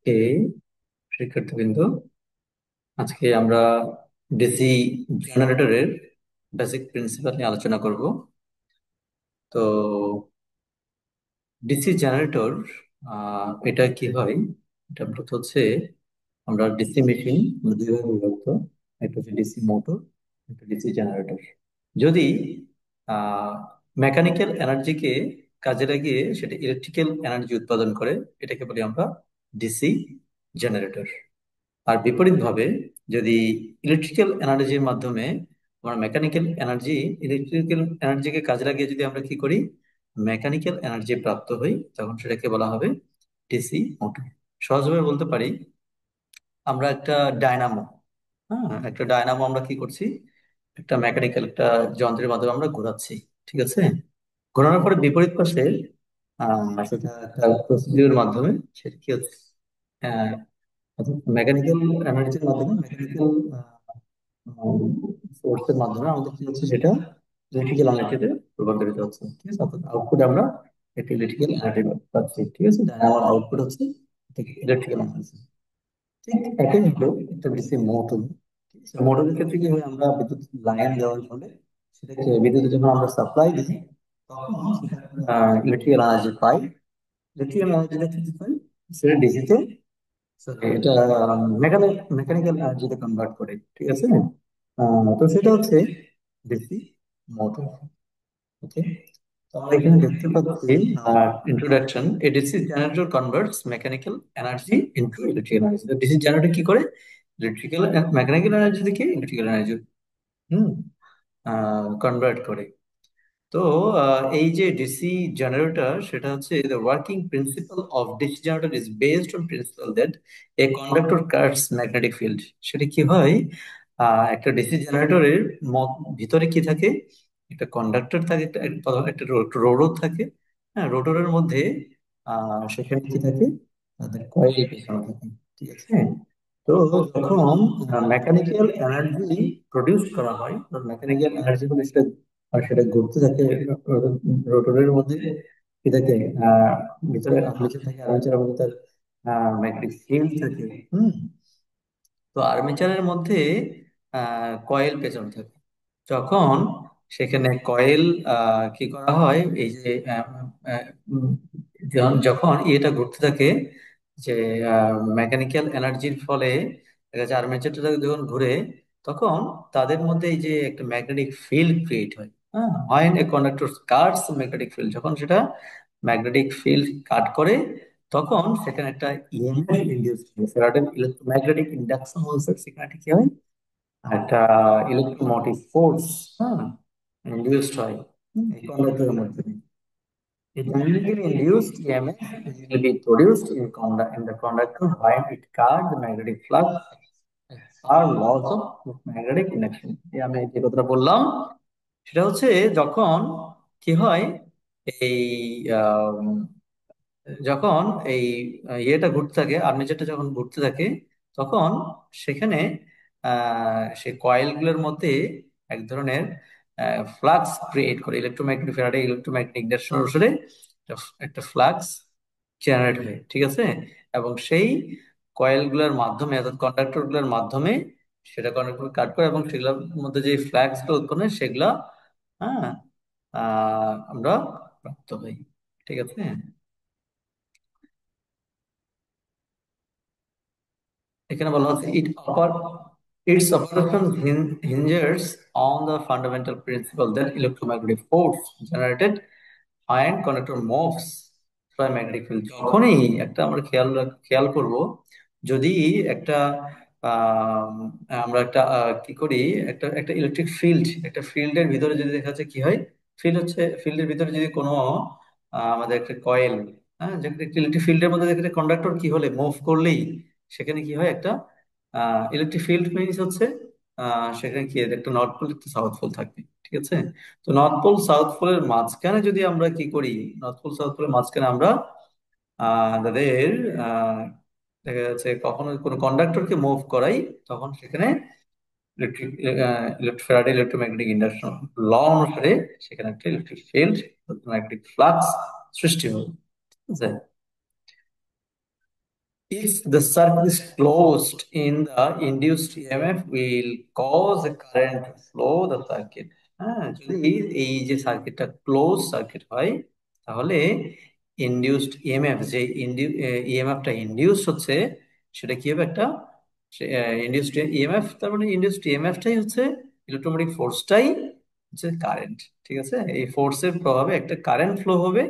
কে শিক্ষার্থীবৃন্দ, আজকে আমরা ডিসি জেনারেটরের বেসিক প্রিন্সিপাল নিয়ে আলোচনা করব। তো ডিসি জেনারেটর এটা কি হয়? এটা মূলত হচ্ছে আমরা ডিসি মেশিন দুইভাবে বিভক্ত। একটা হচ্ছে ডিসি মোটর, একটা ডিসি জেনারেটর। যদি মেকানিক্যাল এনার্জিকে কাজে লাগিয়ে সেটা ইলেকট্রিক্যাল এনার্জি উৎপাদন করে, এটাকে বলি আমরা ডিসি জেনারেটর। আর বিপরীতভাবে যদি ইলেকট্রিক্যাল এনার্জির মাধ্যমে আমরা ইলেকট্রিক্যাল এনার্জিকে কাজে লাগিয়ে যদি আমরা কি করি, মেকানিক্যাল এনার্জি প্রাপ্ত হই, তখন সেটাকে বলা হবে ডিসি মোটর। সহজভাবে বলতে পারি, আমরা একটা ডায়নামো, একটা ডায়নামো আমরা কি করছি, একটা মেকানিক্যাল একটা যন্ত্রের মাধ্যমে আমরা ঘোরাচ্ছি। ঠিক আছে, ঘোরানোর পরে বিপরীত পাশে সেটা একটা প্রসিডিউর মাধ্যমে সেটা কি হচ্ছে, মেকানিক্যাল এনার্জির মাধ্যমে, মেকানিক্যাল ফোর্সের মাধ্যমে আমাদের কি হচ্ছে, সেটা ইলেকট্রিক্যাল এনার্জিতে রূপান্তরিত হচ্ছে। ঠিক আছে, অর্থাৎ আউটপুট আমরা একটা ইলেকট্রিক্যাল এনার্জি পাচ্ছি। ঠিক আছে, ডায়নামার আউটপুট হচ্ছে ইলেকট্রিক্যাল এনার্জি। ঠিক একই হলো একটা ডিসি মোটর। ঠিক আছে, মোটরের ক্ষেত্রে কি হয়, আমরা বিদ্যুৎ লাইন দেওয়ার ফলে সেটাকে বিদ্যুৎ যখন আমরা সাপ্লাই দিই, তখন সেটা ইলেকট্রিক্যাল এনার্জি পাই। ইলেকট্রিক্যাল এনার্জিটা কি পাই, সেটা ডিসিতে, এটা মেকানিক্যাল এনার্জিতে কনভার্ট করে। ঠিক আছে, তো সেটা হচ্ছে ডিসি মোটর। ওকে, তো আমরা এখানে দেখতে পাচ্ছি introduction, a DC generator converts mechanical energy into electrical energy. DC generator কি করে, ইলেকট্রিক্যাল মেকানিক্যাল এনার্জি থেকে ইলেকট্রিক্যাল এনার্জি হুম কনভার্ট করে। তো এই যে ডিসি জেনারেটর, সেটা হচ্ছে the working principle of DC generator is based on principle that a conductor cuts magnetic field. সেটা কি হয়, একটা ডিসি জেনারেটরের ভিতরে কি থাকে, একটা কন্ডাক্টর থাকে, একটা রোডও থাকে। হ্যাঁ, রোটরের মধ্যে সেখানে কি থাকে, তাদের কয়েল পেছানো থাকে। ঠিক আছে, তো যখন মেকানিক্যাল এনার্জি প্রডিউস করা হয়, মেকানিক্যাল এনার্জি হলে সেটা সেটা ঘুরতে থাকে রোটরের মধ্যে, কি থাকে, ভিতরে আর্মেচার থাকে, আর্মেচারের মধ্যে তার ম্যাগনেটিক ফিল্ড থাকে। হুম তো আর্মেচারের মধ্যে কয়েল পেঁচানো থাকে। যখন সেখানে কয়েল কি করা হয়, এই যে আহ, উম, যখন এটা ঘুরতে থাকে, যে মেকানিক্যাল এনার্জির ফলে দেখা যাচ্ছে আর্মেচারটা যখন ঘুরে, তখন তাদের মধ্যে এই যে একটা ম্যাগনেটিক ফিল্ড ক্রিয়েট হয়। হ্যাঁ, হয় a conductor Katz magnetic field, যখন সেটা ম্যাগনেটিক ফিল্ড কাট করে, তখন সেখানে একটা ইএমএফ ইন্ডিউস হয়, ফ্যারাডে ইলেক্ট্রোম্যাগনেটিক ইন্ডাকশন বলছে, সেখানে একটা কি হয়, একটা ইলেকট্রোমোটিভ ফোর্স ইন্ডিউসড হয় এই কন্ডাক্টরের মধ্যে। A dynamically induced EMF will be produced in the conductor when it carries the magnetic flux R laws of magnetic induction। এই আমি যে কথাটা বললাম, সেটা হচ্ছে যখন কি হয়, এই আম, যখন এই ইয়েটা ঘুরতে থাকে, আর্মেচারটা যখন ঘুরতে থাকে, তখন সেখানে সেই কয়েলগুলোর মধ্যে এক ধরনের ফ্লাক্স ক্রিয়েট করে, ইলেকট্রোম্যাগনেটিক ফ্যারাডে ইলেকট্রোম্যাগনেটিক ইন্ডাকশন অনুসারে একটা একটা ফ্লাক্স জেনারেট হয়। ঠিক আছে, এবং সেই কয়েলগুলোর মাধ্যমে অর্থাৎ কন্ডাক্টর গুলোর মাধ্যমে সেটা কন্ডাক্টর কাট করে, এবং সেগুলোর মধ্যে যে ফ্লাক্স গুলো উৎপন্ন হয় সেগুলা হ্যাঁ আমরা প্রাপ্ত হই। ঠিক আছে, এখানে বলা হচ্ছে its operation hinges on the fundamental principle that electromagnetic force generated when conductor moves by magnetic field। যখনই একটা আমরা খেয়াল করব, যদি একটা আহ, আমরা একটা কি করি, একটা একটা ইলেকট্রিক ফিল্ড, একটা ফিল্ডের ভিতরে যদি দেখা যাচ্ছে কি হয়, ফিল্ডের ভিতরে যদি কোনো আমাদের একটা কয়েল, যে একটা ইলেকট্রিক ফিল্ডের মধ্যে একটা কন্ডাক্টর কি হলে মুভ করলেই সেখানে কি হয়, একটা ইলেকট্রিক ফিল্ড মিনস হচ্ছে সেখানে কি একটা নর্থ পোল একটা সাউথ পোল থাকবে। ঠিক আছে, তো নর্থ পোল সাউথ পোলের মাঝখানে যদি আমরা কি করি, নর্থ পোল সাউথ পোলের মাঝখানে আমরা তাদের আহ, দেখা যাচ্ছে কখনো কোনো কন্ডাক্টরকে মুভ করাই, তখন সেখানে ইলেকট্রিক ফ্যারাডে ইলেকট্রোম্যাগনেটিক ইন্ডাকশন ল অনুসারে সেখানে একটা ইলেকট্রিক ফিল্ড, ম্যাগনেটিক ফ্লাক্স সৃষ্টি হবে। ঠিক আছে, If the circuit is closed in the induced EMF will cause a current to flow the circuit. হ্যাঁ, যদি এই যে সার্কিটটা ক্লোজ সার্কিট হয় তাহলে ইনডিউসড ইএমএফ যে ইএমএফটা ইনডিউস হচ্ছে সেটা কি হবে একটা ইনডিউসড ইএমএফ, তার মানে ইনডিউসড ইএমএফটাই হচ্ছে ইলেকট্রোম্যাগনেটিক ফোর্সটাই হচ্ছে কারেন্ট। ঠিক আছে, এই ফোর্সের প্রভাবে একটা কারেন্ট ফ্লো হবে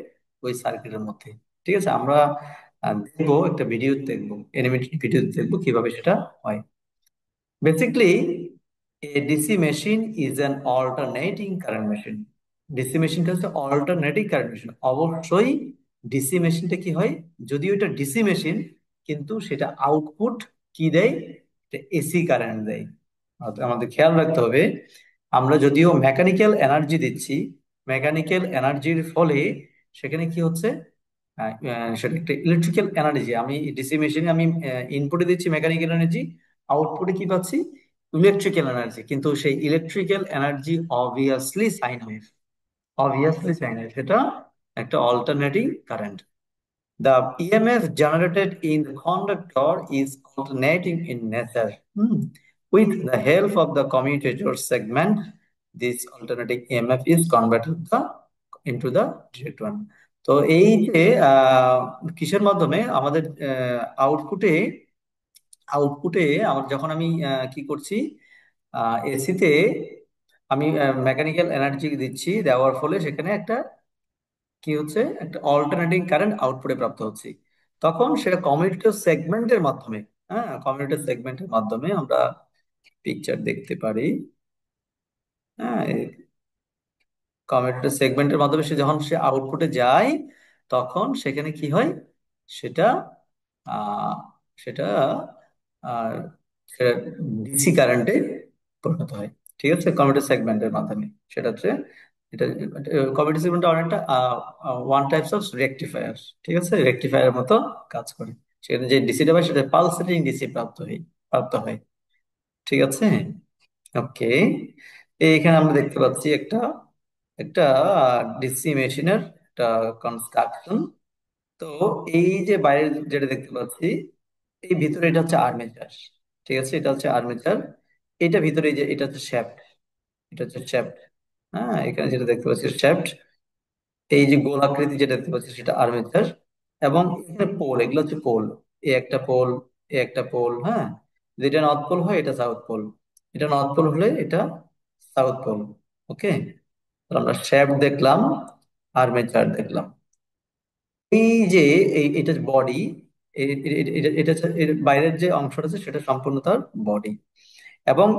ওই সার্কিটের মধ্যে। ঠিক আছে, আমরা দেখবো একটা ভিডিও, দেখবো অ্যানিমেটেড ভিডিও দেখবো কিভাবে সেটা হয়। Basically, a DC machine is an alternating current machine. DC মেশিনটা হচ্ছে অল্টারনেটিং কারেন্ট মেশিন। অবশ্যই ডিসি মেশিনটা কি হয়, যদিও এটা ডিসি মেশিন কিন্তু সেটা আউটপুট কি দেয়, এসি কারেন্ট দেয়। আমাদের খেয়াল রাখতে হবে, আমরা যদিও মেকানিক্যাল এনার্জি দিচ্ছি, মেকানিক্যাল এনার্জির ফলে সেখানে কি হচ্ছে, সেটা একটা ইলেকট্রিক্যাল এনার্জি। আমি ডিসি মেশিনে আমি ইনপুটে দিচ্ছি মেকানিক্যাল এনার্জি, আউটপুটে কি পাচ্ছি, ইলেকট্রিক্যাল এনার্জি। কিন্তু সেই electrical energy obviously sine wave, obviously sine wave, সেটা একটা alternating current. The EMF generated in the conductor is alternating in nature. With the help of the commutator segment, this alternating EMF is converted into the direct one. তো এই যে কিসের মাধ্যমে আমাদের আউটপুটে, আউটপুটে আমার যখন আমি কি করছি, এসিতে আমি মেকানিক্যাল এনার্জি দিচ্ছি, দেওয়ার ফলে সেখানে একটা কি হচ্ছে, একটা অল্টারনেটিং কারেন্ট আউটপুটে প্রাপ্ত হচ্ছে, তখন সেটা কমিউটেটর সেগমেন্টের মাধ্যমে, হ্যাঁ কমিউটেটর সেগমেন্টের মাধ্যমে আমরা পিকচার দেখতে পারি। হ্যাঁ, কমিউটেটর সেগমেন্টের মাধ্যমে সে যখন সে আউটপুটে যায় তখন সেখানে কি হয়, সেটা আহ সেটা আর ডিসি কারেন্টে পরিণত হয়। ঠিক আছে, কমিউটেটর সেগমেন্টের মাধ্যমে সেটা হচ্ছে, এটা কমিউটেটর সেগমেন্ট অনেকটা ওয়ান টাইপস অফ রেকটিফায়ার। ঠিক আছে, রেকটিফায়ারের মতো কাজ করে। সেখানে যে ডিসিটা পায় সেটা পালসেটিং ডিসি প্রাপ্ত হয়। ঠিক আছে, ওকে। এখানে আমরা দেখতে পাচ্ছি একটা একটা ডিসি মেশিনের একটা কনস্ট্রাকশন। তো এই যে বাইরে যেটা দেখতে পাচ্ছি, এই ভিতরে এটা হচ্ছে আর্মেচার। ঠিক আছে, এটা হচ্ছে আর্মেচার। এটা ভিতরে এই যে এটা হচ্ছে শ্যাফট, এটা হচ্ছে শ্যাফট। হ্যাঁ, এখানে যেটা দেখতে পাচ্ছি শ্যাফট, এই যে গোলাকৃতি যেটা দেখতে পাচ্ছি সেটা আর্মেচার। এবং এখানে পোল, এগুলো হচ্ছে পোল। এ একটা পোল, এ একটা পোল। হ্যাঁ, যেটা নর্থ পোল হয় এটা সাউথ পোল, এটা নর্থ পোল হলে এটা সাউথ পোল। ওকে, আমরা শ্যাফট দেখলাম, আর্মেচার দেখলাম। এই যে এটা বডি, এটা এর বাইরের যে অংশটা আছে সেটা সম্পূর্ণ তার বডি। এবং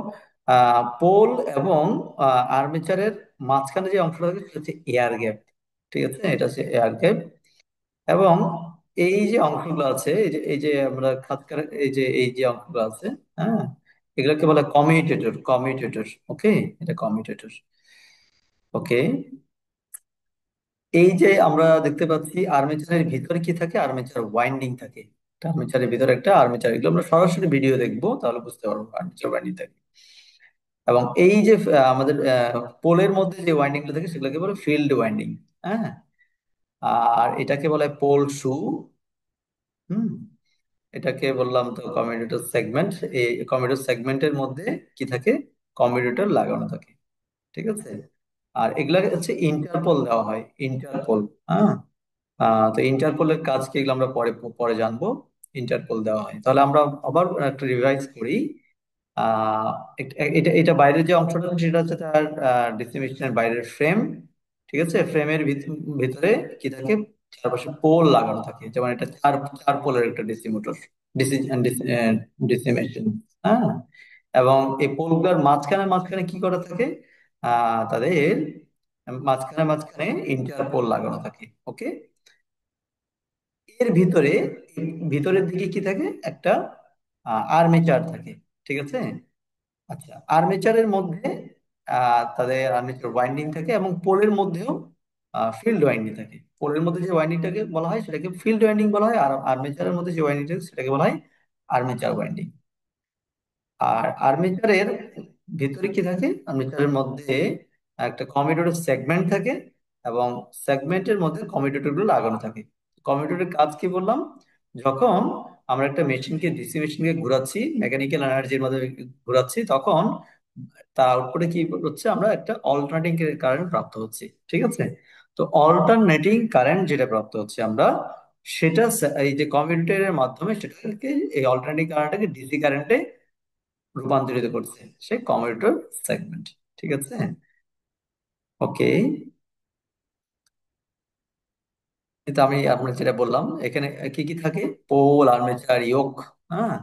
পোল এবং আর্মেচারের মাঝখানে যে অংশটা থাকে সেটা হচ্ছে এয়ার গ্যাপ। ঠিক আছে, এটা হচ্ছে এয়ার গ্যাপ। এবং এই যে অংশগুলো আছে, এই যে আমরা এই যে অংশগুলো আছে, হ্যাঁ, এগুলোকে বলে কমিউটেটর, কমিউটেটর। ওকে, এটা কমিউটেটর। ওকে, এই যে আমরা দেখতে পাচ্ছি আর্মেচারের ভিতরে কি থাকে, আর্মেচার ওয়াইন্ডিং থাকে। আর্মেচারের ভিতরে একটা আর্মেচার, এগুলো আমরা সরাসরি ভিডিও দেখবো তাহলে বুঝতে পারবো আর্মেচার ওয়াইন্ডিং থাকে। এবং এই যে আমাদের পোলের মধ্যে যে ওয়াইন্ডিং গুলো থাকে সেগুলোকে বলে ফিল্ড ওয়াইন্ডিং। হ্যাঁ, আর এটাকে বলে পোল শু। হুম, এটাকে বললাম তো কমিউটেটর সেগমেন্ট। এই কমিউটেটর সেগমেন্টের মধ্যে কি থাকে, কমিউটেটর লাগানো থাকে। ঠিক আছে, আর এগুলা হচ্ছে ইন্টারপোল দেওয়া হয়, ইন্টারপোল। হ্যাঁ, তো ইন্টারপোলের কাজ কি এগুলো আমরা পরে পরে জানবো। ইন্টারপোল দেওয়া হয়, তাহলে আমরা আবার একটা রিভাইজ করি। আহ এটা এটা বাইরের যে অংশটা আছে সেটা হচ্ছে তার ডিসি মেশিনের বাইরের ফ্রেম। ঠিক আছে, ফ্রেমের ভিতরে কি থাকে, চারপাশে পোল লাগানো থাকে, যেমন এটা চার চার পোলের একটা DC motor, DC DC machine. হ্যাঁ, এবং এই পোলগুলোর মাঝখানে মাঝখানে কি করা থাকে, তাদের মাঝখানে মাঝখানে ইন্টারপোল লাগানো থাকে। ওকে, এর ভিতরে, ভিতরের দিকে কি থাকে, একটা আর্মেচার থাকে। ঠিক আছে, আচ্ছা, আর্মেচারের মধ্যে তাদের আর্মেচার ওয়াইন্ডিং থাকে এবং পোলের মধ্যেও ফিল্ড ওয়াইন্ডিং থাকে। পোলের মধ্যে যে ওয়াইন্ডিংটাকে বলা হয় সেটাকে ফিল্ড ওয়াইন্ডিং বলা হয়, আর আর্মেচারের মধ্যে যে ওয়াইন্ডিং থাকে সেটাকে বলা হয় আর্মেচার ওয়াইন্ডিং। আর আর্মেচারের ভিতরে কি থাকে, আর্মেচারের মধ্যে একটা কমিউটেটর সেগমেন্ট থাকে এবং সেগমেন্টের মধ্যে কমিউটেটর গুলো লাগানো থাকে। কমিউটেটরের কাজ কি বললাম, যখন আমরা একটা মেশিনকে, ডিসি মেশিনকে ঘোরাচ্ছি, মেকানিক্যাল এনার্জির মাধ্যমে ঘোরাচ্ছি, তখন তার আউটপুটে কি হচ্ছে, আমরা একটা অল্টারনেটিং কারেন্ট প্রাপ্ত হচ্ছে। ঠিক আছে? তো অল্টারনেটিং কারেন্ট যেটা প্রাপ্ত হচ্ছে আমরা, সেটা এই যে কমিউটেটরের মাধ্যমে সেটাকে, এই অল্টারনেটিং কারেন্টটাকে ডিসি কারেন্টে রূপান্তরিত করছে সেই কমিউটেটর সেগমেন্ট। ঠিক আছে? ওকে। কিন্তু আমি আপনার যেটা বললাম, এখানে কি কি থাকে, পোল, আর্মেচার, ইয়োক, হ্যাঁ,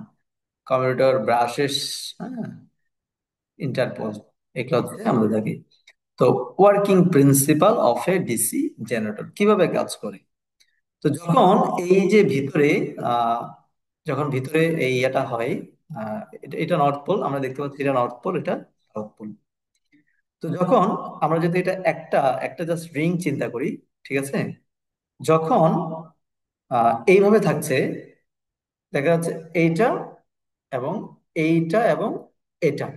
কমিউটেটর, ব্রাশেস, হ্যাঁ, ইন্টারপোল, এগুলো হচ্ছে আমরা দেখি। তো working principle of A DC generator কিভাবে কাজ করে। তো যখন এই যে ভিতরে, আহ যখন ভিতরে এই এটা হয়, এটা এটা নর্থ পোল, আমরা দেখতে পাচ্ছি এটা নর্থ পোল, এটা সাউথ পোল। তো যখন আমরা যদি এটা একটা একটা জাস্ট রিং চিন্তা করি, ঠিক আছে, যখন এইভাবে থাকছে, দেখা যাচ্ছে এইটা এবং এইটা এবং এটা,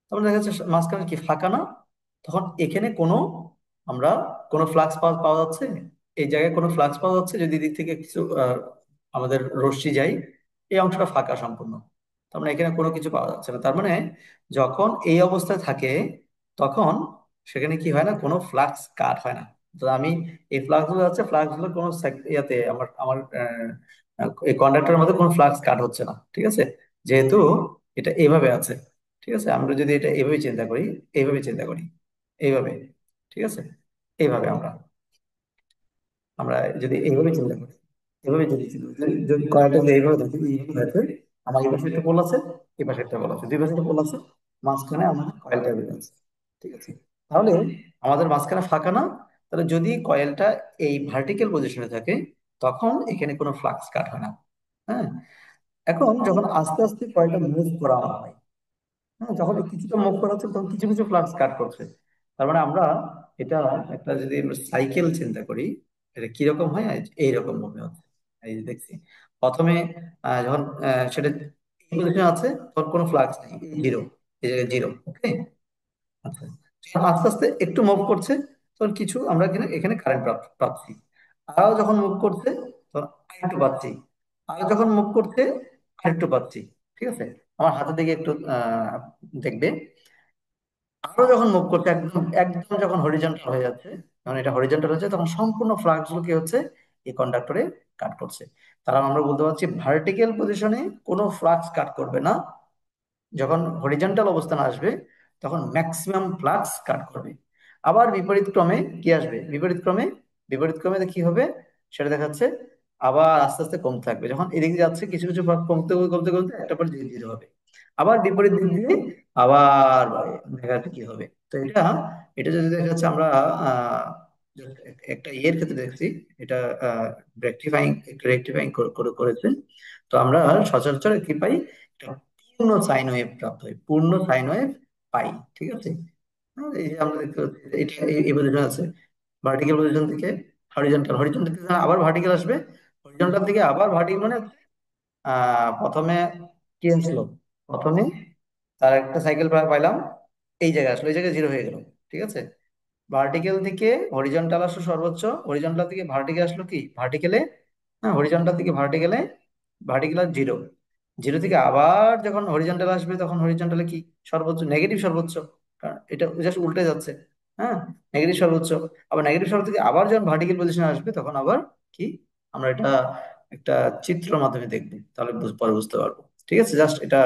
তখন দেখা যাচ্ছে মাঝখানে কি ফাঁকা না, তখন এখানে কোনো, আমরা কোনো ফ্লাক্স পাওয়া যাচ্ছে, এই জায়গায় কোনো ফ্লাক্স পাওয়া যাচ্ছে, যদি দিক থেকে কিছু আমাদের রশ্মি যায়, এই অংশটা ফাঁকা সম্পূর্ণ, তার মানে এখানে কোনো কিছু পাওয়া যাচ্ছে না। তার মানে যখন এই অবস্থায় থাকে, তখন সেখানে কি হয় না, কোনো ফ্লাক্স কাট হয় না। তো আমি এই ফ্লাক্স গুলো আছে, ফ্লাক্স গুলো কোনো ইয়াতে আমার আমার এই কন্ডাক্টরের মধ্যে কোনো ফ্লাক্স কাট হচ্ছে না। ঠিক আছে? যেহেতু এটা এইভাবে আছে। ঠিক আছে? আমরা যদি এটা এইভাবে চিন্তা করি, এইভাবে চিন্তা করি, এইভাবে, ঠিক আছে, এইভাবে আমরা আমরা যদি এইভাবে চিন্তা করি, এভাবে যদি চিন্তা করি, যদি কয়টা যদি এইভাবে থাকে, এইভাবে থাকে, আমার এই পাশে একটা পোল আছে, এই পাশে একটা পোল আছে, দুই পাশে একটা পোল আছে, মাঝখানে আমাদের কয়েলটা বের আছে। ঠিক আছে? তাহলে আমাদের মাঝখানে ফাঁকা না, তাহলে যদি কয়েলটা এই ভার্টিক্যাল পজিশনে থাকে, তখন এখানে কোনো ফ্লাক্স কাট হয় না। হ্যাঁ। এখন যখন আস্তে আস্তে কয়েলটা মুভ করা হয়, হ্যাঁ, যখন এই কিছুটা মুভ করা হচ্ছে, তখন কিছু কিছু ফ্লাক্স কাট করছে। তার মানে আমরা এটা একটা যদি আমরা সাইকেল চিন্তা করি, এটা কিরকম হয়, এইরকম ভাবে হচ্ছে। এই যে দেখছি, প্রথমে যখন সেটা পজিশন আছে, তখন কোনো ফ্লাক্স নেই, জিরো, এই জায়গায় জিরো। ওকে। আচ্ছা, যখন আস্তে আস্তে একটু মুভ করছে, তখন কিছু আমরা এখানে এখানে কারেন্ট পাচ্ছি। আরো যখন মুভ করছে, তখন আরেকটু পাচ্ছি। আরো যখন মুভ করছে, আরেকটু পাচ্ছি। ঠিক আছে? আমার হাতের দিকে একটু দেখবে, আরো যখন মুভ করছে, একদম একদম যখন হরিজন্টাল হয়ে যাচ্ছে, যখন এটা হরিজন্টাল হচ্ছে, তখন সম্পূর্ণ ফ্লাক্স গুলো কি হচ্ছে, এই কন্ডাক্টরে কাট করছে। তারা আমরা বলতে পারছি ভার্টিক্যাল পজিশনে কোনো ফ্লাক্স কাট করবে না, যখন হরিজন্টাল অবস্থানে আসবে, তখন ম্যাক্সিমাম ফ্লাক্স কাট করবে। আবার বিপরীত ক্রমে কি আসবে, বিপরীত ক্রমে, বিপরীত ক্রমে কি হবে, সেটা দেখাচ্ছে, আবার আস্তে আস্তে কমতে থাকবে। যখন এদিকে যাচ্ছে, কিছু কিছু ভাগ কমতে কমতে কমতে একটা পর ধীরে ধীরে হবে, আবার বিপরীত দিক দিয়ে আবার দেখা যাচ্ছে কি হবে। তো এটা, এটা যদি দেখা যাচ্ছে আমরা আহ একটা ইয়ের ক্ষেত্রে দেখছি, এটা রেকটিফাইং, রেকটিফাইং করেছে। তো আমরা সচরাচর কি পাই, পূর্ণ সাইন ওয়েভ প্রাপ্ত হয়, পূর্ণ সাইন ওয়েভ পাই। ঠিক আছে? এই যে আমরা দেখতে পাচ্ছি, এটা এই পজিশন আছে, ভার্টিক্যাল পজিশন থেকে হরিজন্টাল, হরিজন্টাল থেকে আবার ভার্টিক্যাল আসবে, হরিজন্টাল থেকে আবার ভার্টিক্যাল, মানে প্রথমে কি আসলো, প্রথমে তার একটা সাইকেল পাইলাম, এই জায়গায় আসলো, এই জায়গায় জিরো হয়ে গেল। ঠিক আছে? ভার্টিক্যাল থেকে হরিজন্টাল আসলো সর্বোচ্চ, হরিজন্টাল থেকে ভার্টিক্যাল আসলো কি, ভার্টিক্যালে, হ্যাঁ, হরিজন্টাল থেকে ভার্টিক্যালে, ভার্টিক্যাল জিরো, জিরো থেকে আবার যখন হরিজন্টাল আসবে, তখন হরিজন্টালে কি, সর্বোচ্চ, নেগেটিভ সর্বোচ্চ, কারণ এটা জাস্ট উল্টে যাচ্ছে। হ্যাঁ, নেগেটিভ সর্বোচ্চ। আবার নেগেটিভ সর্বোচ্চ থেকে আবার যখন ভার্টিক্যাল পজিশনে আসবে, তখন আবার কি, আমরা এটা একটা চিত্র মাধ্যমে দেখবো, তাহলে পরে বুঝতে পারবো। ঠিক আছে? জাস্ট এটা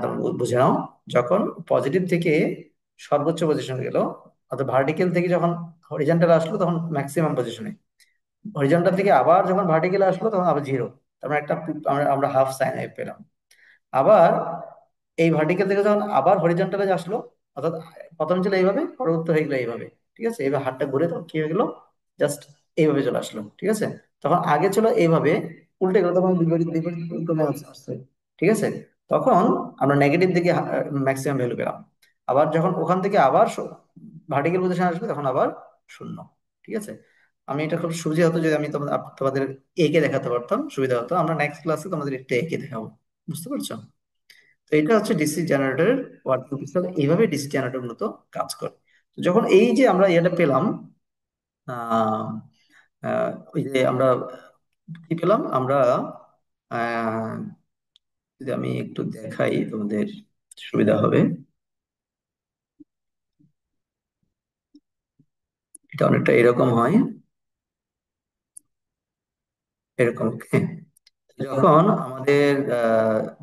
তোমরা বুঝে নাও। যখন পজিটিভ থেকে সর্বোচ্চ পজিশনে গেল, অর্থাৎ ভার্টিক্যাল থেকে যখন হরিজন্টাল আসলো, তখন ম্যাক্সিমাম পজিশনে, হরিজন্টাল থেকে আবার যখন ভার্টিক্যাল আসলো, তখন আবার জিরো। তার মানে একটা আমরা আমরা হাফ সাইন ওয়েভ পেলাম। আবার এই ভার্টিক্যাল থেকে যখন আবার হরিজন্টালে আসলো, অর্থাৎ প্রথম ছিল এইভাবে, পরবর্তী হয়ে গেলো এইভাবে। ঠিক আছে? এবার হাতটা ঘুরে তখন কি হয়ে গেলো, জাস্ট এইভাবে চলে আসলো। ঠিক আছে? তখন আগে ছিল এইভাবে, উল্টে গেলো, তখন বিপরীত বিপরীত ক্রমে আসছে। ঠিক আছে? তখন আমরা নেগেটিভ দিকে ম্যাক্সিমাম ভ্যালু পেলাম। আবার যখন ওখান থেকে আবার ভার্টিক্যাল পজিশন আসবে, তখন আবার শূন্য। ঠিক আছে? আমি এটা খুব সুবিধা হতো যদি আমি তোমাদের একে দেখাতে পারতাম, সুবিধা হতো। আমরা নেক্সট ক্লাসে তোমাদের একটা একে দেখাবো। বুঝতে পারছো? তো এটা হচ্ছে ডিসি জেনারেটরের ওয়ার্কিং প্রিন্সিপাল, এইভাবে ডিসি জেনারেটর মূলত কাজ করে। তো যখন এই যে আমরা এটা পেলাম, ওই যে আমরা কি পেলাম, আমরা আহ, যদি আমি একটু দেখাই তোমাদের সুবিধা হবে। এটা অনেকটা এরকম হয়, এরকম। হ্যাঁ, যখন আমাদের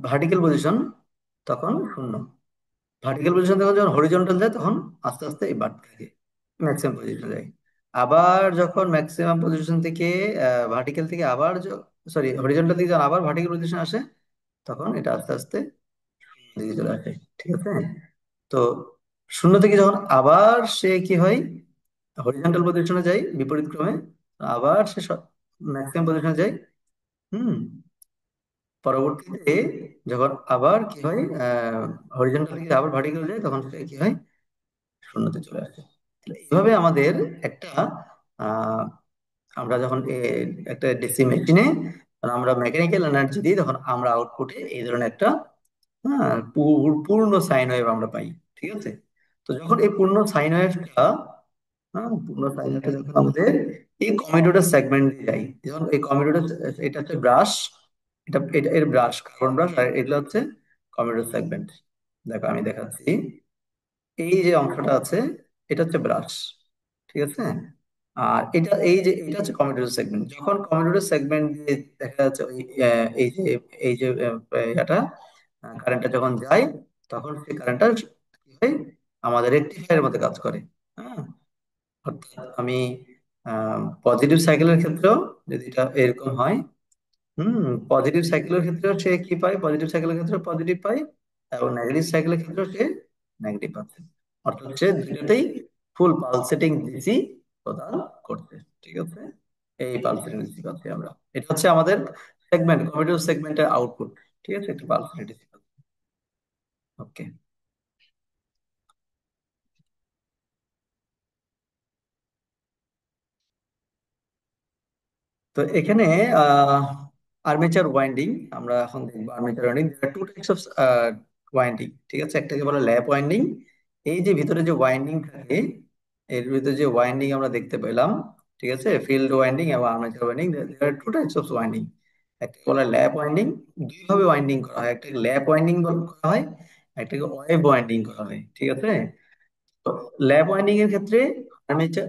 ভার্টিক্যাল পজিশন তখন শূন্য, ভার্টিক্যাল পজিশন থেকে যখন হরিজন্টাল যায় তখন আস্তে আস্তে এই বাড়তে থাকে, ম্যাক্সিমাম পজিশনে যায়। আবার যখন ম্যাক্সিমাম পজিশন থেকে ভার্টিক্যাল থেকে আবার, সরি হরিজন্টাল থেকে যখন আবার ভার্টিক্যাল পজিশন আসে, তখন এটা আস্তে আস্তে শূন্য দিকে চলে আসে। ঠিক আছে? তো শূন্য থেকে যখন আবার সে কি হয়, হরিজন্টাল পজিশনে যায় বিপরীত ক্রমে, আবার সে ম্যাক্সিমাম পজিশনে যায়। হুম। পরবর্তীতে যখন আবার কি হয়, হরিজন্টাল থেকে আবার ভার্টিক্যাল যায়, তখন সেটা কি হয়, শূন্যতে চলে আসে। তাহলে এইভাবে আমাদের একটা আহ, আমরা যখন একটা ডিসি মেশিনে আমরা মেকানিক্যাল এনার্জি দিই, তখন আমরা আউটপুটে এই ধরনের একটা পূর্ণ সাইন ওয়েভ আমরা পাই। ঠিক আছে? তো যখন এই পূর্ণ সাইন ওয়েভটা, পূর্ণ সাইন ওয়েভটা যখন আমাদের এই কমিউটেটর সেগমেন্ট দিয়ে যায়, যেমন এই কমিউটেটর, এটা হচ্ছে ব্রাশ, এটা এটা এর ব্রাশ, কার্বন ব্রাশ, আর এটা হচ্ছে কমিউটেটর সেগমেন্ট। দেখো আমি দেখাচ্ছি, এই যে অংশটা আছে এটা হচ্ছে ব্রাশ। ঠিক আছে? আর এটা, এই যে এটা হচ্ছে কমিউটেটর সেগমেন্ট। যখন কমিউটেটর সেগমেন্ট দিয়ে দেখা যাচ্ছে এই যে এটা কারেন্টটা যখন যায়, তখন সেই কারেন্টটা কি হয়, আমাদের রেকটিফায়ারের মতো কাজ করে। হ্যাঁ, অর্থাৎ আমি পজিটিভ সাইকেলের ক্ষেত্রেও যদি এটা এরকম হয়, হুম, পজিটিভ সাইকেলের ক্ষেত্রে সে কি পায়, পজিটিভ সাইকেলের ক্ষেত্রে পজিটিভ পায়, এবং নেগেটিভ সাইকেলের ক্ষেত্রে সে নেগেটিভ পাচ্ছে। অর্থাৎ সে দুটোতেই ফুল পালসেটিং ডিসি প্রদান করছে। ঠিক আছে? এই পালসেটিং ডিসি পাচ্ছি আমরা। এটা হচ্ছে আমাদের সেগমেন্ট, কমিউটেটর সেগমেন্টের আউটপুট। ঠিক আছে? একটা পালসেটিং ডিসি। ওকে। তো এখানে আহ আর্মেচার ওয়াইন্ডিং, আমরা এখন দেখবো armature winding. Two types of winding. ঠিক আছে? একটাকে বলে ল্যাপ ওয়াইন্ডিং, এই যে ভিতরে যে ওয়াইন্ডিং থাকে, এর ভিতরে যে ওয়াইন্ডিং আমরা দেখতে পেলাম, ঠিক আছে, ফিল্ড ওয়াইন্ডিং এবং armature winding, two types of winding. একটা বলে ল্যাপ ওয়াইন্ডিং, দুই ভাবে ওয়াইন্ডিং করা হয়, একটা ল্যাপ ওয়াইন্ডিং করা হয়, একটাকে ওয়েভ ওয়াইন্ডিং করা হয়। ঠিক আছে? তো ল্যাপ ওয়াইন্ডিং এর ক্ষেত্রে আর্মেচার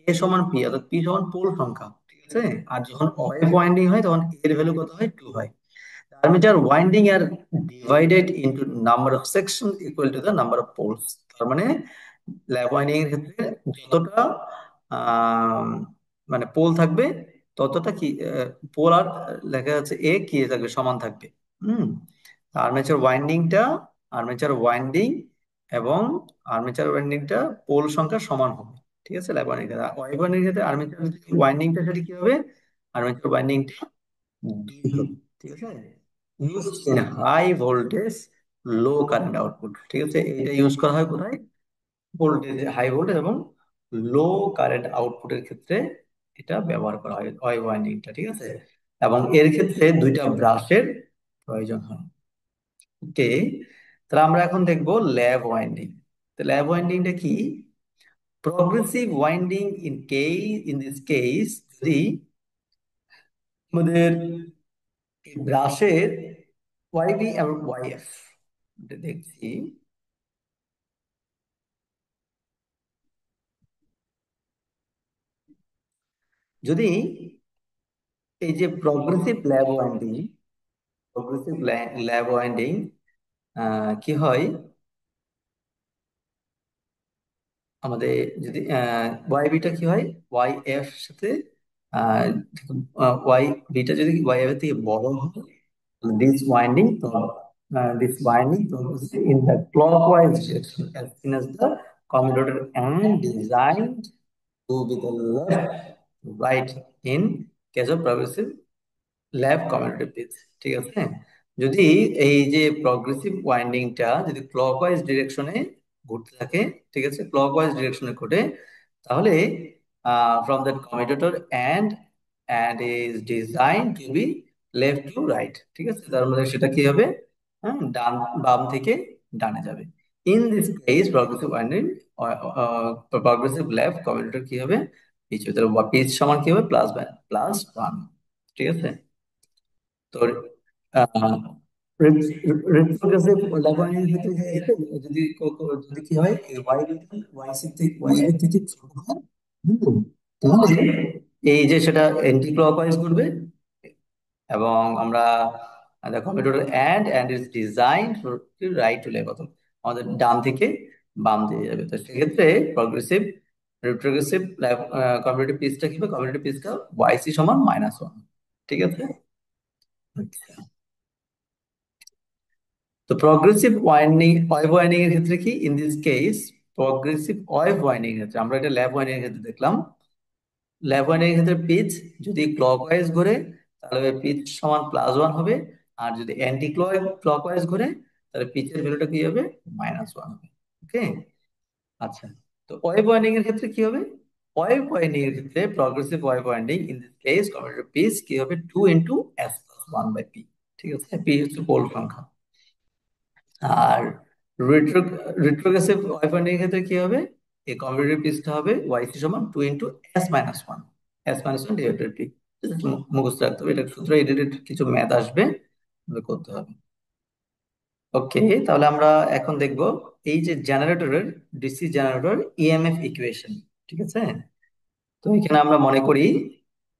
এ সমান পি, অর্থাৎ পি সমান পোল সংখ্যা। ঠিক আছে? আর যখন ওয়েভ ওয়াইন্ডিং হয় তখন এর ভ্যালু কত হয়, টু হয়। Armature winding are divided into number of section equal to the number of poles. তার মানে ল্যাপ ওয়াইন্ডিং এর ক্ষেত্রে যতটা আহ, মানে পোল থাকবে, ততটা কি পোল আর লেখা আছে এ কি থাকবে, সমান থাকবে। হুম। আর্মেচার ওয়াইন্ডিংটা, আর্মেচার ওয়াইন্ডিং এবং আর্মেচার ওয়াইন্ডিংটা পোল সংখ্যা সমান হবে। ঠিক আছে? ল্যাপ ওয়াইন্ডিং, ওয়েভ ওয়াইন্ডিং এর ক্ষেত্রে আর্মেচার ওয়াইন্ডিংটা সেটা কি হবে, আর্মেচার ওয়াইন্ডিংটা দুই হবে। ঠিক আছে? Use in high voltage low current output. ঠিক আছে? এটা ইউজ করা হয় কোথায়, ভোল্টেজ, হাই ভোল্টেজ এবং লো কারেন্ট আউটপুটের ক্ষেত্রে এটা ব্যবহার করা হয় ওই ওয়াইন্ডিংটা। ঠিক আছে? এবং এর ক্ষেত্রে দুইটা ব্রাশের প্রয়োজন হয়। ওকে। তাহলে আমরা এখন দেখবো ল্যাব ওয়াইন্ডিং। তো ল্যাব ওয়াইন্ডিংটা কি? Progressive winding in this case, যদি আমাদের ব্রাশের ওয়াইবি এবং ওয়াইএফ দেখছি, যদি এই যে progressive lab winding, progressive lab winding কি হয়, আমাদের যদি ওয়াই বিটা কি হয়, ওয়াই এফ সাথে ওয়াই বিটা যদি ওয়াই এফ এর থেকে বড় হয়, this winding this winding progresses in the clockwise direction as soon as the commutator and designed to be the left right in case of progressive lap commutative pitch. ঠিক আছে? যদি এই যে প্রগ্রেসিভ ওয়াইন্ডিংটা যদি ক্লকওয়াইজ ডিরেকশনে ঘুরতে থাকে, ঠিক আছে, ক্লকওয়াইজ ডিরেকশনে ঘটে, তাহলে from that commutator and is design to be left to right. ঠিক আছে? তার মধ্যে সেটা কি হবে, হ্যাঁ, ডান, বাম থেকে ডানে যাবে। In this case progressive winding, progressive lab commutator কি হবে, পিচ হবে। তাহলে পিচ সমান কি হবে, প্লাস প্লাস ওয়ান। ঠিক আছে? তো রেট্রোগ্রেসিভ ল্যাবরেটরির ক্ষেত্রে যদি যদি কি হয় ওয়াই ওয়াই থেকে ওয়াই এর থেকে ছোট হয়, হুম, তাহলে এই যে সেটা এন্টি ক্লকওয়াইজ ঘুরবে, এবং আমরা দেখো computer and is design to right to left, অর্থাৎ আমাদের ডান থেকে বাম দিয়ে যাবে। তো সেক্ষেত্রে প্রগ্রেসিভ রেট্রোগ্রেসিভ কম্পিউটার পিসটা কি হবে, কম্পিউটার পিসটা ওয়াইসি সমান -1। ঠিক আছে। আচ্ছা। তো প্রগ্রেসিভ ওয়েভ ওয়াইন্ডিং এর ক্ষেত্রে কি, in this case progressive wave winding এর ক্ষেত্রে আমরা এটা ল্যাব ওয়াইন্ডিং এর ক্ষেত্রে দেখলাম, ল্যাব ওয়াইন্ডিং এর ক্ষেত্রে পিচ যদি ক্লকওয়াইজ ঘোরে তাহলে পিচ সমান +1 হবে, আর যদি অ্যান্টি ক্লকওয়াইজ ঘোরে তাহলে পিচের ভ্যালুটা কি হবে, -1 হবে। ওকে। আচ্ছা। তো ওয়েভ ওয়াইন্ডিং এর ক্ষেত্রে কি হবে, ওয়েভ ওয়াইন্ডিং এর ক্ষেত্রে progressive wave winding in this case commutator pitch কি হবে, 2 × s+1/p। ঠিক আছে, পি হচ্ছে পোল সংখ্যা। আর রেট্রো রেট্রোগ্রেসিভ ওয়েভ ওয়াইন্ডিং এর ক্ষেত্রে কি হবে, এই কমিউটেটর পিচটা হবে ওয়াইসি সমান 2 × s−1, s−1 ডিভাইডেড পি। মুখস্থ রাখতে হবে, এটা সূত্র রিলেটেড কিছু ম্যাথ আসবে, আমাদের করতে হবে। ওকে, তাহলে আমরা এখন দেখব এই যে জেনারেটরের, ডিসি জেনারেটর ইএমএফ ইকুয়েশন। ঠিক আছে। তো এখানে আমরা মনে করি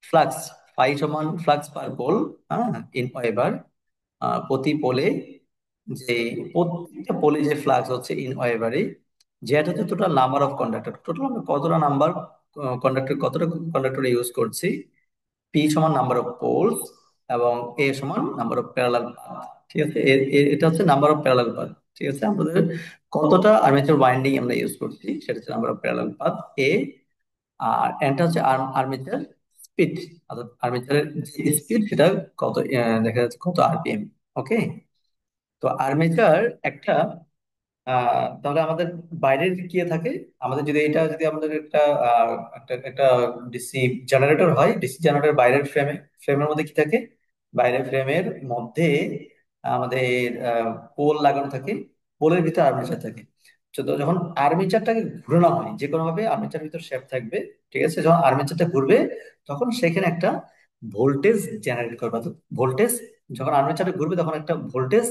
ফ্লাক্স ফাই সমান ফ্লাক্স পার পোল, হ্যাঁ, ইন ওয়েবার, প্রতি পোলে যে প্রত্যেকটা পোলে যে ফ্লাক্স হচ্ছে ইন ওয়েবারে, যেটা হচ্ছে total number of conductor, total আমরা কতটা নাম্বার কতটা কন্ডাক্টর ইউজ করছি, পি সমান নাম্বার অফ পোলস, এবং এ সমান নাম্বার অফ প্যারালাল পাথ। ঠিক আছে, এটা হচ্ছে নাম্বার অফ প্যারালাল পাথ। ঠিক আছে, আমাদের কতটা আর্মেচার ওয়াইন্ডিং আমরা ইউজ করছি সেটা হচ্ছে নাম্বার অফ প্যারালাল পাথ এ, আর এনটা হচ্ছে আর্মেচার স্পিড, অর্থাৎ আর্মেচারের যে স্পিড সেটা কত, দেখা যাচ্ছে কত আরপিএম। ওকে। তো আর্মেচার একটা তাহলে আমাদের বাইরের কি থাকে, আমাদের যদি এটা যদি আমাদের একটা একটা ডিসি জেনারেটর হয়, ডিসি জেনারেটর বাইরের ফ্রেমের মধ্যে কি থাকে, বাইরের ফ্রেমের মধ্যে আমাদের পোল লাগানো থাকে, পোলের ভিতরে আর্মেচার থাকে। তো যখন আর্মেচারটাকে ঘুরানো হয়, যে কোনো ভাবে আর্মেচার ভিতর শেপ থাকবে। ঠিক আছে, যখন আর্মেচারটা ঘুরবে তখন সেখানে একটা ভোল্টেজ জেনারেট করবে, ভোল্টেজ, যখন আর্মেচারটা ঘুরবে তখন একটা ভোল্টেজ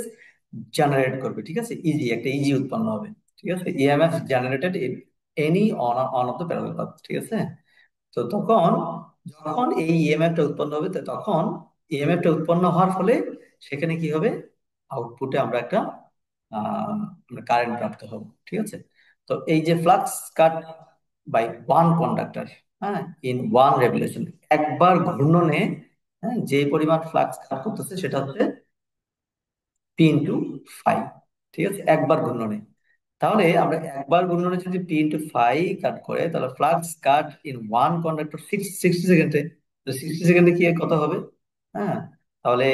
জেনারেট করবে। ঠিক আছে, একটা ইজি উৎপন্ন হবে। ঠিক আছে, EMF generated in any on of the parallel path. ঠিক আছে। তো তখন যখন এই ইএমএফটা উৎপন্ন হবে, তো তখন ইএমএফটা উৎপন্ন হওয়ার ফলে সেখানে কি হবে, আউটপুটে আমরা একটা কারেন্ট প্রাপ্ত হব। ঠিক আছে। তো এই যে flux cut by one conductor, হ্যাঁ, ইন ওয়ান রেভলিউশন, একবার ঘূর্ণনে, হ্যাঁ, যে পরিমাণ ফ্লাক্স কাট করতেছে সেটা হচ্ছে p × φ। ঠিক আছে, একবার ঘূর্ণনে। তাহলে আমরা একবার ঘূর্ণনে যদি p × φ কাট করে, তাহলে flux cut in one conductor 60 সেকেন্ডে। 60 সেকেন্ডে কি কত হবে, হ্যাঁ, তাহলে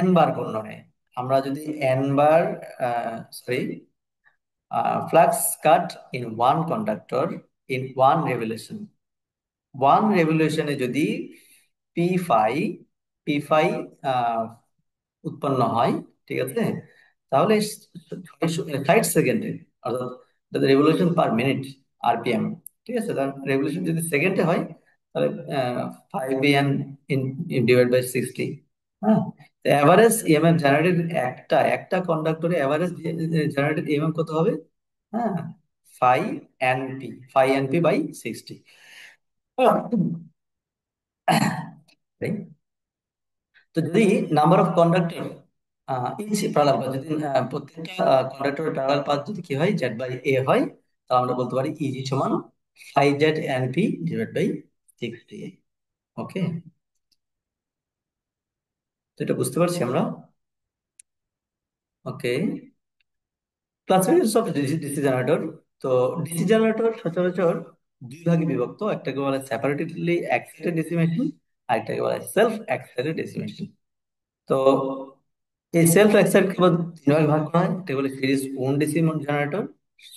n বার ঘূর্ণনে আমরা যদি n বার, sorry, flux cut in one conductor in one রেভলিউশনে যদি p φ p φ উৎপন্ন হয়, ঠিক আছে, তাহলে 60 সেকেন্ডে, অর্থাৎ রেভলিউশন পার মিনিট, আরপিএম। ঠিক আছে, তাহলে রেভলিউশন যদি সেকেন্ডে হয় তাহলে 5 ডিভাইড বাই 60। হ্যাঁ, এভারেজ ইএমএফ জেনারেটেড, একটা একটা কন্ডাক্টরে এভারেজ জেনারেটেড ইএমএফ কত হবে, হ্যাঁ, φ Np/60। তো যদি number of conductor each parallel path, যদি প্রত্যেকটা কন্ডাক্টরের প্যারালাল পাথ যদি কি হয়, Z/A হয়, তাহলে আমরা বলতে পারি ইজি সমান 5ZNp/60। ওকে, তো এটা বুঝতে পারছি আমরা। ওকে, ক্লাসিফিকেশন অফ ডিসি জেনারেটর। তো ডিসি জেনারেটর সচরাচর দুই ভাগে বিভক্ত, একটাকে বলা হয় সেপারেটলি এক্সাইটেড ডিসি মেশিন, আরেকটাকে বলা হয় সেলফ এক্সাইটেড ডিসি মেশিন। তো এই সেলফ এক্সাইটেড কেবল তিন ভাগে ভাগ করা হয়, একটা বলে series wound DC generator,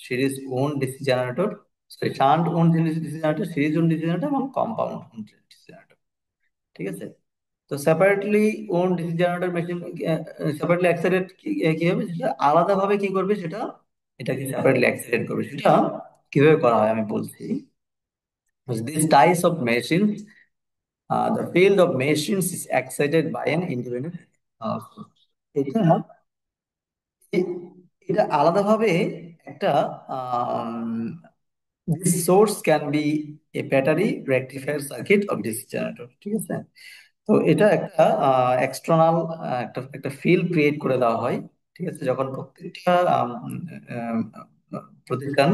series wound DC generator, sorry shunt wound DC generator, series wound DC generator এবং কম্পাউন্ড ওন ডিসি জেনারেটর। ঠিক আছে। তো separately wound DC generator machine, separately excited কি হবে, সেটা আলাদা ভাবে কি করবে, সেটা এটাকে সেপারেটলি এক্সাইটেড করবে। সেটা কিভাবে করা হয় আমি বলছি। This types of machine The field of machines is excited by an independent source. এটা এ- এটা আলাদাভাবে একটা this source can B A battery rectifier circuit of DC generator, ঠিক আছে। তো এটা একটা এক্সটার্নাল একটা একটা ফিল্ড ক্রিয়েট করে দেওয়া হয়, ঠিক আছে, যখন প্রত্যেকটা আম, প্রতিষ্ঠান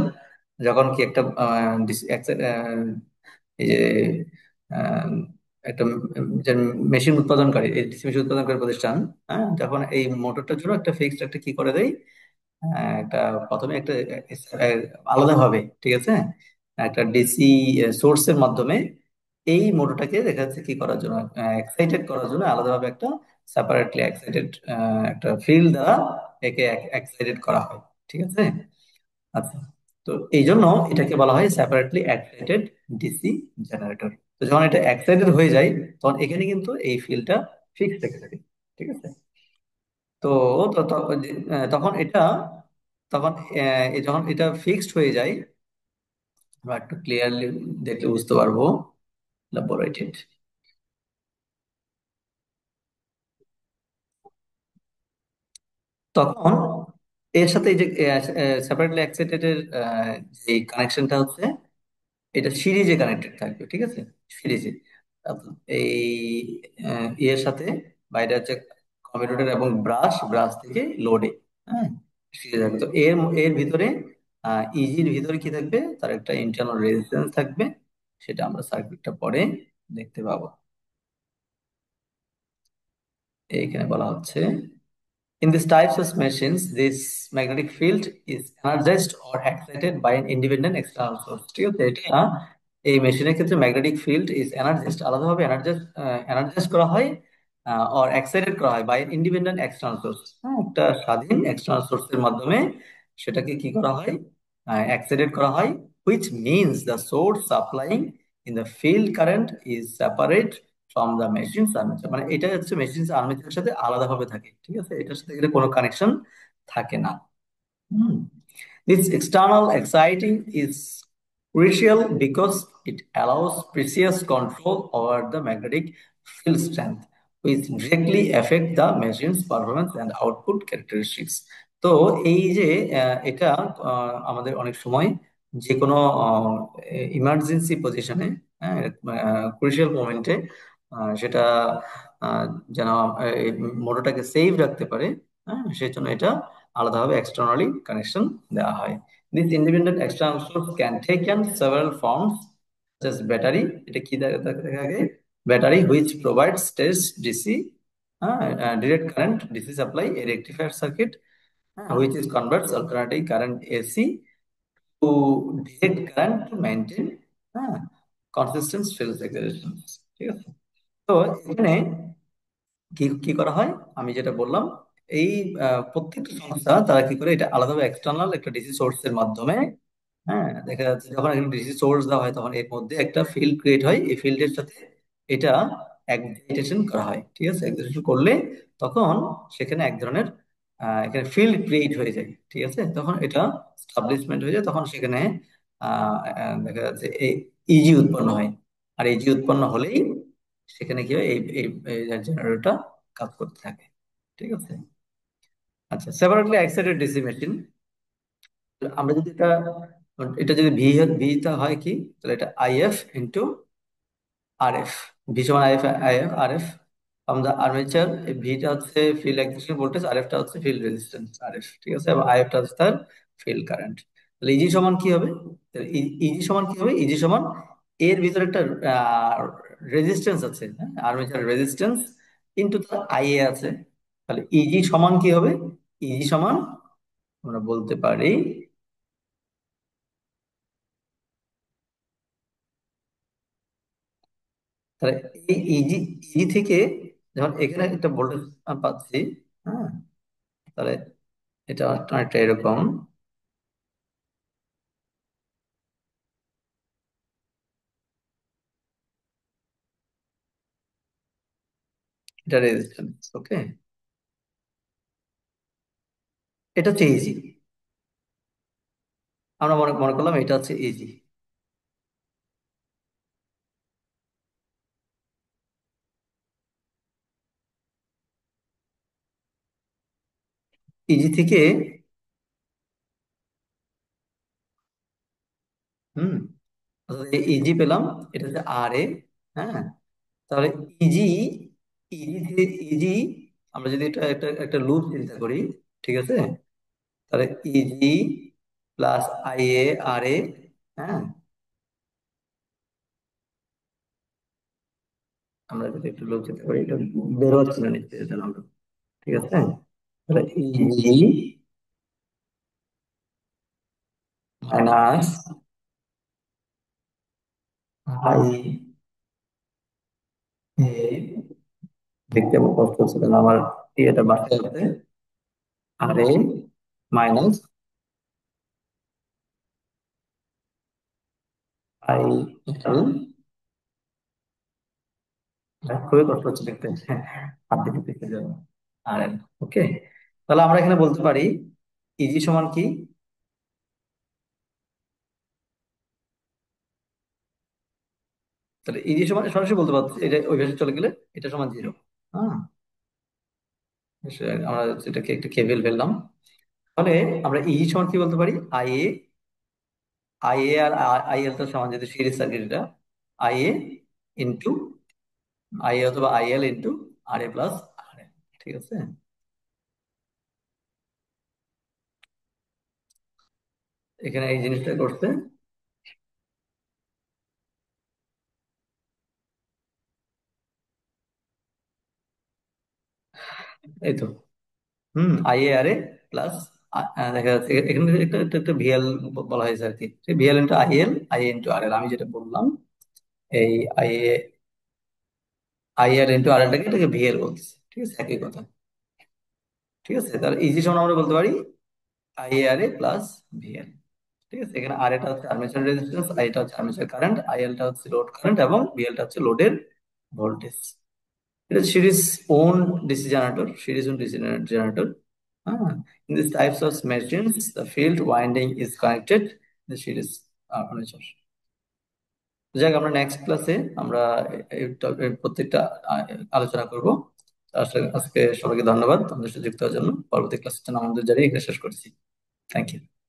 যখন কি একটা এই যে আহ, একটা মেশিন উৎপাদনকারী, এই ডিসি মেশিন উৎপাদনকারী প্রতিষ্ঠান, হ্যাঁ, যখন এই মোটরটার জন্য একটা ফিক্সড একটা কি করে দেয়, একটা প্রথমে একটা আলাদাভাবে, ঠিক আছে, একটা ডিসি সোর্সের মাধ্যমে এই মোটরটাকে দেখা যাচ্ছে কি করার জন্য, এক্সাইটেড করার জন্য আলাদাভাবে একটা সেপারেটলি এক্সাইটেড একটা ফিল্ড দ্বারা একে এক্সাইটেড করা হয়, ঠিক আছে। আচ্ছা, তো এই জন্য এটাকে বলা হয় সেপারেটলি এক্সাইটেড ডিসি জেনারেটর। তো যখন এটা এক্সাইটেড হয়ে যায় তখন এখানে কিন্তু এই ফিল্ডটা ফিক্স থেকে থাকে, ঠিক আছে। তো তখন এটা তখন যখন এটা ফিক্সড হয়ে যায়, আমরা একটু ক্লিয়ারলি দেখলে বুঝতে পারবো, ল্যাবোরেটেড। তখন এর সাথে এই যে সেপারেটলি এক্সাইটেড এর যে কানেকশনটা হচ্ছে, এটা সিরিজে কানেক্টেড থাকবে, ঠিক আছে, সিরিজে। এই ইয়ের সাথে বাইরে হচ্ছে কমিউটেটর এবং ব্রাশ, ব্রাশ থেকে লোডে, হ্যাঁ, সিরিজে থাকবে। তো এর এর ভিতরে ইজির ভিতরে কি থাকবে, তার একটা ইন্টারনাল রেজিস্ট্যান্স থাকবে, সেটা আমরা সার্কিটটা পরে দেখতে পাবো। এইখানে বলা হচ্ছে, in these types of machines, this magnetic field is energized or excited by an independent external source. ঠিক আছে, এটা এই মেশিনের ক্ষেত্রে ম্যাগনেটিক ফিল্ড ইজ এনার্জাইজড, আলাদাভাবে এনার্জাইজ করা হয় অর এক্সাইটেড করা হয় বাই ইন্ডিপেন্ডেন্ট এক্সটার্নাল সোর্স, হ্যাঁ, একটা স্বাধীন এক্সটার্নাল সোর্সের মাধ্যমে সেটাকে কি করা হয়, এক্সাইটেড করা হয়, which means the source supplying in the field current is separate from the machines armature. মানে এটা হচ্ছে মেশিনস আর্মেচারের সাথে আলাদাভাবে থাকে, ঠিক আছে, এটার সাথে এর কোনো কানেকশন থাকে না। হুম। This external exciting is crucial because it allows precise control over the magnetic field strength, which directly affect the machine's performance and output characteristics. তো এই যে এটা আমাদের অনেক সময় যে কোনো ইমার্জেন্সি পজিশনে, হ্যাঁ, ক্রুশিয়াল মোমেন্টে সেটা আহ, যেন এই মোটরটাকে সেভ রাখতে পারে, হ্যাঁ, সেই জন্য এটা আলাদাভাবে এক্সটার্নালি কানেকশন দেওয়া হয়। This independent external source can take on several forms, just battery, এটা কি দেখা যায়, battery which provide stage DC, direct current DC supply, a rectifier circuit which is converts alternating current AC to direct current to maintain consistent field regulations, ঠিক আছে। তো এখানে কি কি করা হয়, আমি যেটা বললাম, এই প্রত্যেকটা সংস্থা তারা কি করে, এটা আলাদাভাবে এক্সটার্নাল একটা ডিসি সোর্সের মাধ্যমে, হ্যাঁ, দেখা যাচ্ছে যখন একটা ডিসি সোর্স দেওয়া হয় তখন এর মধ্যে একটা ফিল্ড ক্রিয়েট হয়, এই ফিল্ডের সাথে এটা এক্সাইটেশন করা হয়, ঠিক আছে। এক্সাইটেশন করলে তখন সেখানে এক ধরনের এখানে ফিল্ড ক্রিয়েট হয়ে যায়, ঠিক আছে, তখন এটা স্টাবলিশমেন্ট হয়ে যায়, তখন সেখানে দেখা যাচ্ছে এই ইজি উৎপন্ন হয়। আর ইজি উৎপন্ন হলেই সেখানে কি হয়, এই জেনারেটরটা কাজ করতে থাকে, ঠিক আছে। আচ্ছা, সেপারেটলি এক্সাইটেড ডিসি মেশিন, আমরা যদি এটা এটা যদি ভিটা হয় কি, তাহলে এটা আইএফ ইন্টু আরএফ, ভি সমান IF, IF RF from the armature. ভিটা হচ্ছে ফিল্ড এক্সাইটেশন ভোল্টেজ, আরএফটা হচ্ছে ফিল্ড রেজিস্ট্যান্স আরএফ, ঠিক আছে, এবং আইএফটা হচ্ছে তার ফিল্ড কারেন্ট। তাহলে ইজি সমান কি হবে, ইজি সমান কি হবে, ইজি সমান এর ভিতরে একটা রেজিস্ট্যান্স আছে, হ্যাঁ, আর্মেচার রেজিস্ট্যান্স ইন্টু তার আইএ আছে। তাহলে ইজি সমান কি হবে, ইজি সমান আমরা বলতে পারি, তাহলে এই ইজি, ইজি থেকে যখন এখানে একটা ভোল্টেজ পাচ্ছি, হ্যাঁ, তাহলে এটা অনেকটা এরকম, এটা রেজিস্ট্যান্স, ওকে, এটা হচ্ছে ইজি, আমরা মনে মনে করলাম, এটা হচ্ছে ইজি। ইজি থেকে, হুম, ইজি পেলাম, এটা হচ্ছে আর এ। হ্যাঁ, তাহলে ইজি, ইজি আমরা যদি এটা একটা একটা লুপ চিন্তা করি, ঠিক আছে, তাহলে easy plus I A R এ। হ্যাঁ, আমরা যদি একটু লুপ চিন্তা করি, এটা বের হচ্ছে না নিশ্চয়ই এটা আমরা, ঠিক আছে, তাহলে ইজি মাইনাস আই এ, দেখতে আমার কষ্ট হচ্ছে কারণ আমার এটা বাসায় আছে, আর এ মাইনাস আই এল। খুবই কষ্ট হচ্ছে দেখতে, হাত দিতে দেখতে যাবো আর এল। ওকে, তাহলে আমরা এখানে বলতে পারি ইজি সমান কি, তাহলে ইজি সমান সরাসরি বলতে পারছি এটা ওই পাশে চলে গেলে এটা সমান জিরো। হ্যাঁ, আমরা এটাকে একটু খেয়ে ফেললাম। তাহলে আমরা ইজি সমান কি বলতে পারি, আই এ, আই এ আর আই এল তো সমান, যেহেতু সিরিজ সার্কিট এটা, I A into I A অথবা I L into R A plus R A. ঠিক আছে, এখানে এই জিনিসটা করতে, এই তো, হুম, I A R A plus, দেখা যাচ্ছে এখানে একটা একটা একটা ভিএল বলা হয়েছে আর কি, VL into I L, I into R L, আমি যেটা বললাম এই I A, I L into R এলটাকে এটাকে ভিএল বলতেছে, ঠিক আছে, একই কথা। ঠিক আছে, তাহলে ইজি সমান আমরা বলতে পারি I A R A plus VL. ঠিক আছে, এখানে আর এটা হচ্ছে আর্মেচার রেজিস্ট্যান্স, আই এটা হচ্ছে আর্মেচার কারেন্ট, আই এলটা হচ্ছে লোড কারেন্ট এবং ভিএলটা হচ্ছে লোডের ভোল্টেজ। এটা series wound DC generator, series wound DC generator. হ্যাঁ, in these types of machines the field winding is connected the series armature. যাক, আমরা নেক্সট ক্লাসে আমরা এই প্রত্যেকটা আহ, আলোচনা করব। আসলে আজকে সবাইকে ধন্যবাদ আমাদের সাথে যুক্ত হওয়ার জন্য। পরবর্তী ক্লাসের জন্য আমাদের জারি এখানে শেষ করছি। Thank you.